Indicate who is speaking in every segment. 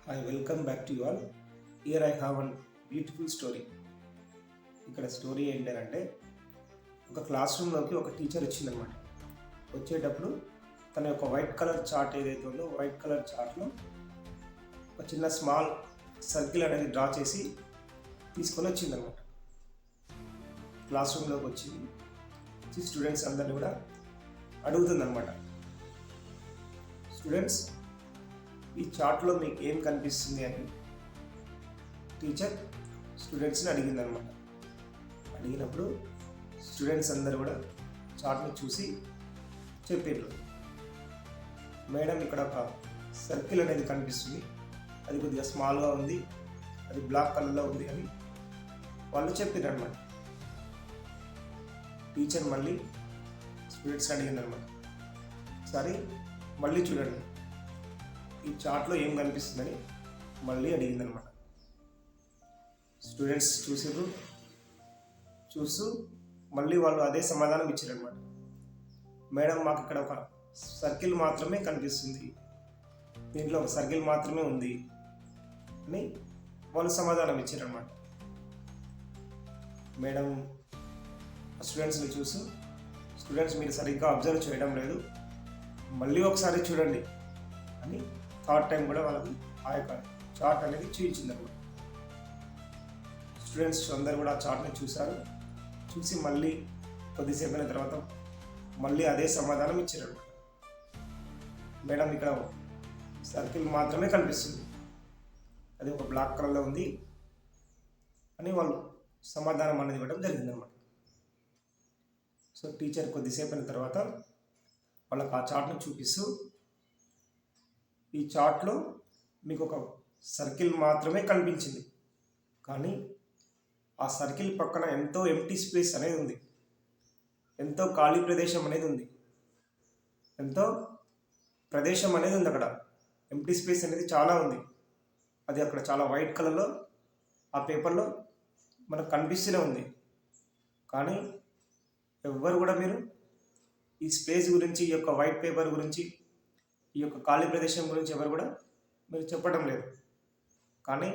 Speaker 1: I welcome back to you all. Here I have one beautiful story. ఇక్కడ story ఏంటంటే ఒక class రూమ్లోకి ఒక టీచర్ వచ్చిందనమాట. వచ్చేటప్పుడు తన యొక్క వైట్ కలర్ చార్ట్ ఏదైతే ఉందో వైట్ కలర్ చార్ట్లో ఒక చిన్న స్మాల్ సర్కిల్ అనేది డ్రా చేసి తీసుకొని వచ్చిందనమాట. క్లాస్ రూమ్లోకి వచ్చి స్టూడెంట్స్ అందరినీ కూడా అడుగుతుందన్నమాట. స్టూడెంట్స్, ఈ చార్ట్లో మీకు ఏం కనిపిస్తుంది అని టీచర్ స్టూడెంట్స్ని అడిగిందనమాట. అడిగినప్పుడు స్టూడెంట్స్ అందరూ కూడా చార్ట్ని చూసి చెప్పారు, మేడం ఇక్కడ ఒక సర్కిల్ అనేది కనిపిస్తుంది, అది కొద్దిగా స్మాల్గా ఉంది, అది బ్లాక్ కలర్లో ఉంది అని వాళ్ళు చెప్పారు అనమాట. టీచర్ మళ్ళీ స్టూడెంట్స్ని అడిగిందనమాట, సరే మళ్ళీ చూడండి ఈ చార్ట్లో ఏం కనిపిస్తుందని మళ్ళీ అడిగిందనమాట. స్టూడెంట్స్ చూస్తూ మళ్ళీ వాళ్ళు అదే సమాధానం ఇచ్చారనమాట. మేడం మాకు ఇక్కడ ఒక సర్కిల్ మాత్రమే కనిపిస్తుంది, దీంట్లో ఒక సర్కిల్ మాత్రమే ఉంది అని వాళ్ళు సమాధానం ఇచ్చారనమాట. మేడం స్టూడెంట్స్ని చూసి, స్టూడెంట్స్ మీరు సరిగ్గా అబ్జర్వ్ చేయడం లేదు, మళ్ళీ ఒకసారి చూడండి అని థర్డ్ టైం కూడా వాళ్ళకి ఆ యొక్క చార్ట్ అనేది చూపించిందన్నమాట. స్టూడెంట్స్ అందరూ కూడా ఆ చార్ట్ని చూశారు. చూసి మళ్ళీ కొద్దిసేపు అయిన తర్వాత మళ్ళీ అదే సమాధానం ఇచ్చారు. మేడం ఇక్కడ సర్కిల్ మాత్రమే కనిపిస్తుంది, అది ఒక బ్లాక్ కలర్లో ఉంది అని వాళ్ళు సమాధానం అనేది ఇవ్వడం జరిగిందన్నమాట. సో టీచర్ కొద్దిసేపు అయిన తర్వాత వాళ్ళకి ఆ చార్ట్ని చూపిస్తూ, ఈ చార్ట్లో మీకు ఒక సర్కిల్ మాత్రమే కనిపించింది, కానీ ఆ సర్కిల్ పక్కన ఎంతో ఎంటీ స్పేస్ అనేది ఉంది, ఎంతో ఖాళీ ప్రదేశం అనేది ఉంది, ఎంతో ప్రదేశం అనేది ఉంది. అక్కడ ఎంటీ స్పేస్ అనేది చాలా ఉంది. అది అక్కడ చాలా వైట్ కలర్లో ఆ పేపర్లో మనకు కనిపిస్తూనే ఉంది. కానీ ఎవ్వరు కూడా మీరు ఈ స్పేస్ గురించి, ఈ యొక్క వైట్ పేపర్ గురించి, ఈ యొక్క ఖాళీ ప్రదేశం గురించి ఎవరు కూడా మీరు చెప్పడం లేదు. కానీ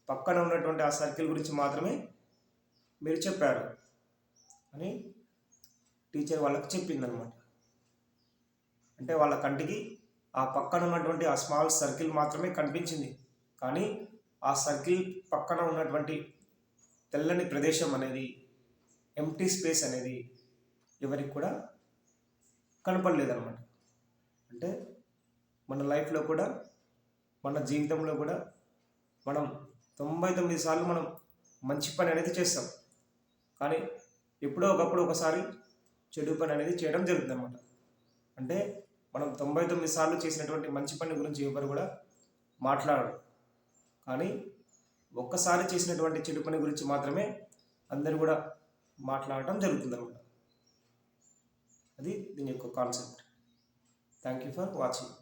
Speaker 1: పక్కన ఉన్నటువంటి ఆ సర్కిల్ గురించి మాత్రమే మీరు చెప్పారు అని టీచర్ వాళ్ళకి చెప్పిందనమాట. అంటే వాళ్ళ కంటికి ఆ పక్కన ఉన్నటువంటి ఆ స్మాల్ సర్కిల్ మాత్రమే కనిపించింది, కానీ ఆ సర్కిల్ పక్కన ఉన్నటువంటి తెల్లని ప్రదేశం అనేది, ఎంటీ స్పేస్ అనేది ఎవరికి కూడా కనపడలేదన్నమాట. అంటే మన లైఫ్లో కూడా, మన జీవితంలో కూడా మనం 99 సార్లు మనం మంచి పని అనేది చేస్తాం, కానీ ఎప్పుడో ఒకప్పుడు ఒకసారి చెడు పని అనేది చేయడం జరుగుతుంది అన్నమాట. అంటే మనం 99 సార్లు చేసినటువంటి మంచి పని గురించి ఎవరు కూడా మాట్లాడరు, కానీ ఒక్కసారి చేసినటువంటి చెడు పని గురించి మాత్రమే అందరూ కూడా మాట్లాడటం జరుగుతుంది అన్నమాట. అది దీని యొక్క concept. Thank you for watching.